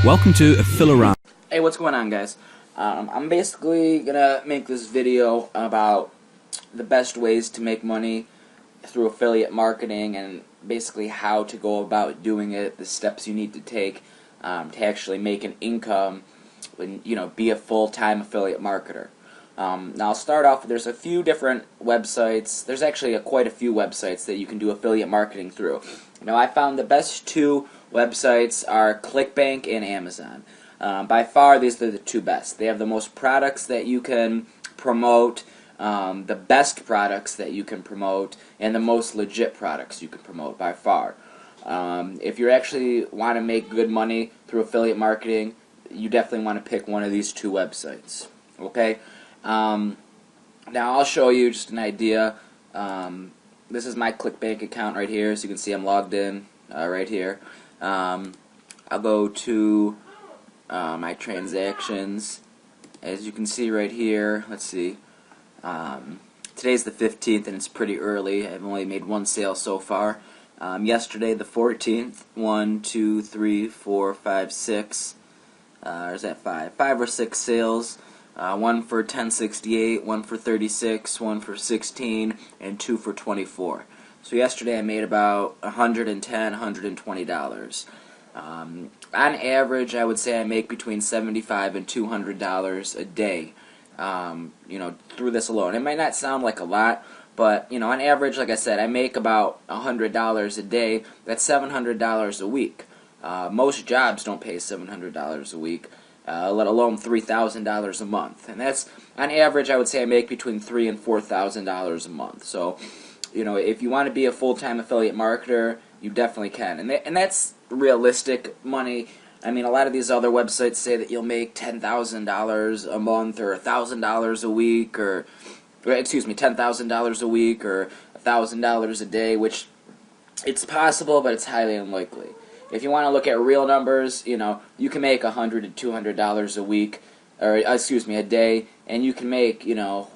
Welcome to a fill around. Hey, what's going on, guys? I'm basically gonna make this video about the best ways to make money through affiliate marketing and basically how to go about doing it, the steps you need to take to actually make an income and be a full-time affiliate marketer. Now I'll start off. There's a few different websites. There's actually quite a few websites that you can do affiliate marketing through. Now I found the best two websites are Clickbank and Amazon. By far, these are the two best. They have the most products that you can promote, the best products that you can promote, and the most legit products you can promote by far. If you actually want to make good money through affiliate marketing, you definitely want to pick one of these two websites. Okay? Now I'll show you just an idea. This is my Clickbank account right here, so you can see I'm logged in right here. I'll go to my transactions. As you can see right here, let's see. Today's the 15th and it's pretty early. I've only made one sale so far. Yesterday, the 14th, 1, 2, 3, 4, 5, 6. Or is that 5? 5 or 6 sales. One for $10.68, one for $36, one for $16, and 2 for $24. So yesterday I made about $110, $120. On average, I would say I make between $75 and $200 a day. Through this alone. It might not sound like a lot, but on average, like I said, I make about $100 a day. That's $700 a week. Most jobs don't pay $700 a week. Let alone $3,000 a month, and that's on average. I would say I make between $3,000 and $4,000 a month. So, if you want to be a full-time affiliate marketer, you definitely can, and that's realistic money. I mean, a lot of these other websites say that you'll make $10,000 a month or $1,000 a week, or $10,000 a week or $1,000 a day, which it's possible, but it's highly unlikely. If you want to look at real numbers, you can make $100 to $200 a week, or a day, and you can make up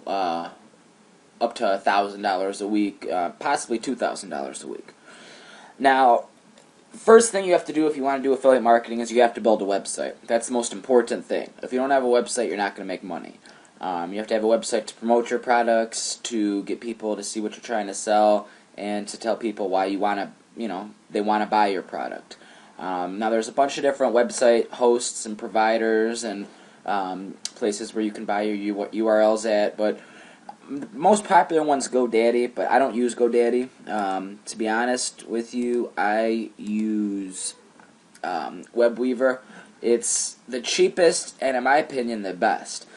to $1,000 a week, possibly $2,000 a week. Now, first thing you have to do if you want to do affiliate marketing is you have to build a website. That's the most important thing. If you don't have a website, you're not going to make money. You have to have a website to promote your products, to get people to see what you're trying to sell, and to tell people why you want to, they want to buy your product. Now there's a bunch of different website hosts and providers and places where you can buy your URLs at, but the most popular one's GoDaddy, but I don't use GoDaddy. To be honest with you, I use Webweaver. It's the cheapest and, in my opinion, the best.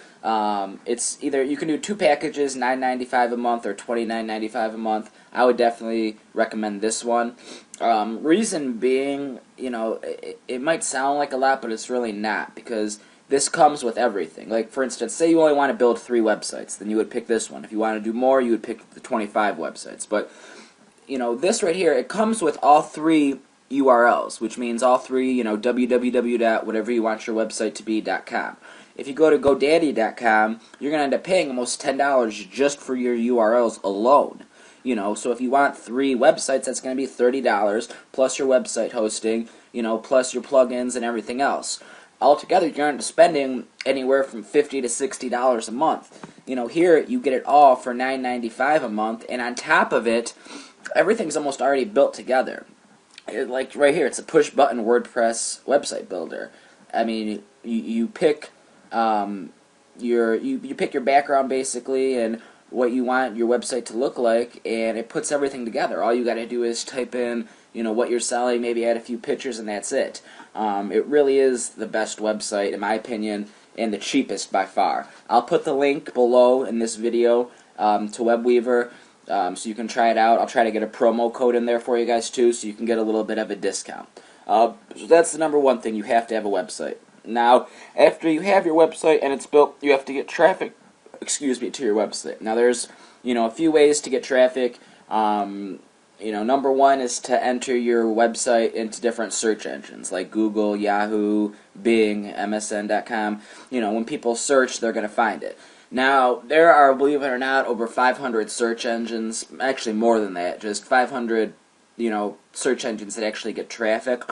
It's either you can do two packages, $9.95 a month or $29.95 a month. I would definitely recommend this one. Reason being, it might sound like a lot, but it's really not, because this comes with everything. Like, for instance, say you only want to build 3 websites, then you would pick this one. If you want to do more, you would pick the 25 websites. But, this right here, it comes with all 3 URLs, which means all 3, www.whatever you want your website to be.com. If you go to GoDaddy.com, you're going to end up paying almost $10 just for your URLs alone. So if you want 3 websites, that's going to be $30 plus your website hosting, plus your plugins and everything else. Altogether, you're going to end up spending anywhere from $50 to $60 a month. Here you get it all for $9.95 a month, and on top of it, everything's almost already built together. Like right here, it's a push-button WordPress website builder. I mean, you pick you pick your background basically and what you want your website to look like, and it puts everything together. All you got to do is type in what you're selling, maybe add a few pictures, and that's it. It really is the best website in my opinion, and the cheapest by far. I'll put the link below in this video to Webweaver, so you can try it out. I'll try to get a promo code in there for you guys too, so you can get a little bit of a discount. So that's the number one thing. You have to have a website. Now, after you have your website and it's built, you have to get traffic, to your website. Now, there's, a few ways to get traffic. Number one is to enter your website into different search engines like Google, Yahoo, Bing, MSN.com. When people search, they're going to find it. Now, there are, believe it or not, over 500 search engines, actually more than that, just 500, search engines that actually get traffic.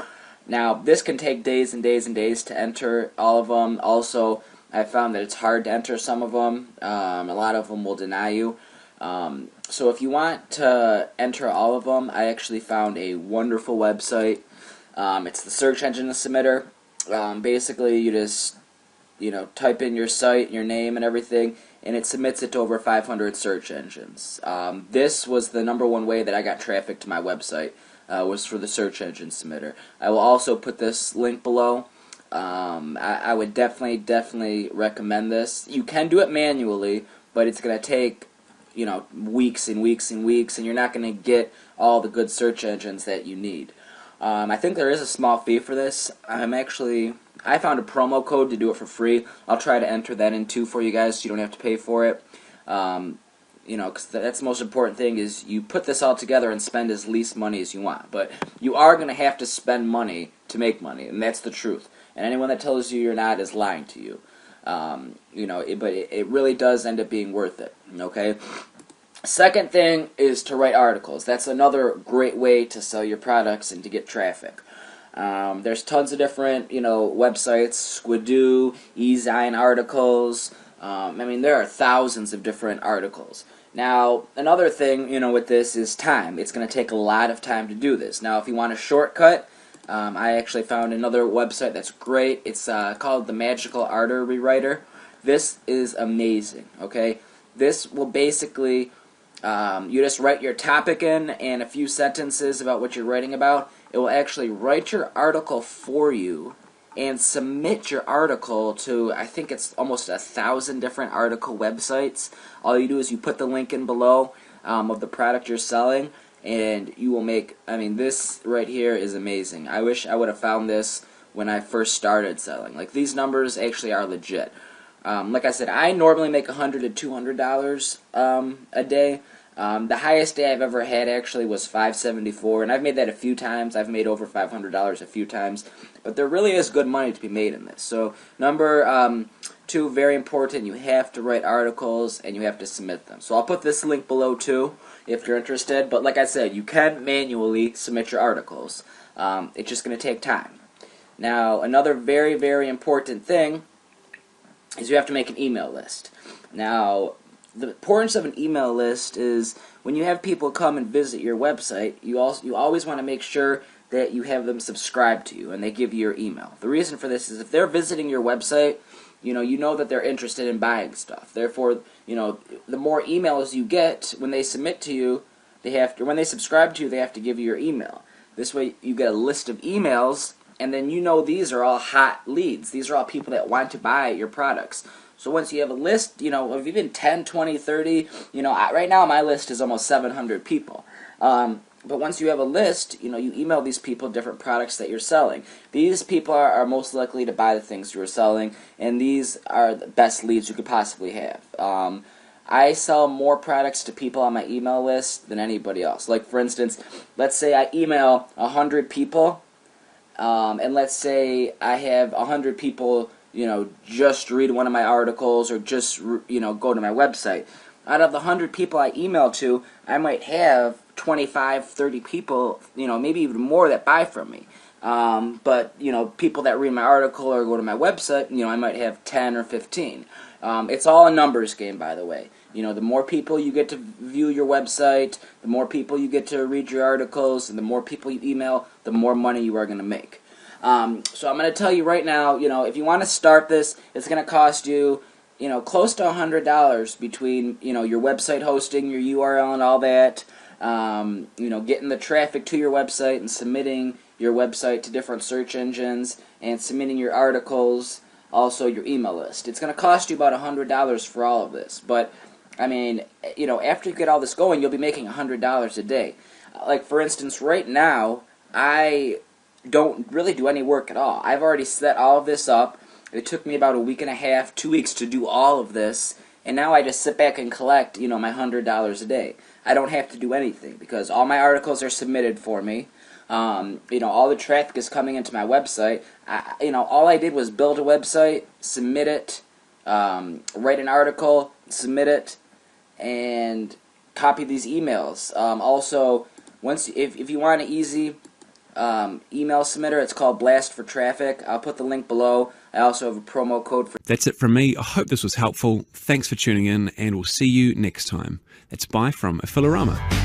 Now, this can take days and days and days to enter all of them. Also, I found that it's hard to enter some of them. A lot of them will deny you. So if you want to enter all of them, I actually found a wonderful website. It's the search engine submitter. Basically, you just type in your site, your name, and everything, and it submits it to over 500 search engines. This was the #1 way that I got traffic to my website. Was for the search engine submitter. I will also put this link below. I would definitely recommend this. You can do it manually, but it's going to take weeks and weeks and weeks, and you're not going to get all the good search engines that you need. I think there is a small fee for this. I found a promo code to do it for free. I'll try to enter that in too for you guys, so you don't have to pay for it. Because that's the most important thing, is you put this all together and spend as least money as you want. But you are going to have to spend money to make money, and that's the truth. And anyone that tells you you're not is lying to you. But it really does end up being worth it. Okay. Second thing is to write articles. That's another great way to sell your products and to get traffic. There's tons of different websites, Squidoo, eZine articles. There are thousands of different articles. Now, another thing, with this is time. It's going to take a lot of time to do this. Now, if you want a shortcut, I actually found another website that's great. It's called the Magical Artery Writer. This is amazing, okay? This will basically, you just write your topic in and a few sentences about what you're writing about. It will actually write your article for you and submit your article to, I think it's almost 1,000 different article websites. All you do is you put the link in below of the product you're selling, and you will make, this right here is amazing. I wish I would have found this when I first started selling. Like, these numbers actually are legit. Like I said, I normally make $100 to $200 a day. The highest day I've ever had actually was $574, and I've made that a few times. I've made over $500 a few times, but there really is good money to be made in this. So number 2, very important, you have to write articles and you have to submit them. So I'll put this link below too if you're interested, but like I said, you can manually submit your articles. It's just going to take time. Now, another very, very important thing is you have to make an email list. Now, the importance of an email list is when you have people come and visit your website, you always want to make sure that you have them subscribe to you and they give you your email. The reason for this is if they're visiting your website, you know that they're interested in buying stuff. Therefore, the more emails you get when they submit to you, when they subscribe to you, they have to give you your email. This way, you get a list of emails, and then these are all hot leads. These are all people that want to buy your products. So once you have a list, of even 10, 20, 30, right now my list is almost 700 people. But once you have a list, you email these people different products that you're selling. These people are most likely to buy the things you're selling, and these are the best leads you could possibly have. I sell more products to people on my email list than anybody else. Like, for instance, let's say I email 100 people, and let's say I have 100 people just read one of my articles or just, go to my website. Out of the 100 people I email to, I might have 25, 30 people, maybe even more that buy from me. But people that read my article or go to my website, I might have 10 or 15. It's all a numbers game, by the way. The more people you get to view your website, the more people you get to read your articles, and the more people you email, the more money you are going to make. So I'm going to tell you right now, if you want to start this, it's going to cost you, close to $100 between, your website hosting, your URL and all that, getting the traffic to your website and submitting your website to different search engines and submitting your articles, also your email list. It's going to cost you about $100 for all of this. But, after you get all this going, you'll be making $100 a day. Like, for instance, right now, I don't really do any work at all. I've already set all of this up. It took me about a week and a half, 2 weeks to do all of this, and now I just sit back and collect, my $100 a day. I don't have to do anything because all my articles are submitted for me. All the traffic is coming into my website. All I did was build a website, submit it, write an article, submit it, and copy these emails. Also, if you want it easy, email submitter. It's called Blast for Traffic. I'll put the link below. I also have a promo code for... That's it from me. I hope this was helpful. Thanks for tuning in, and we'll see you next time. That's bye from Affiliarama.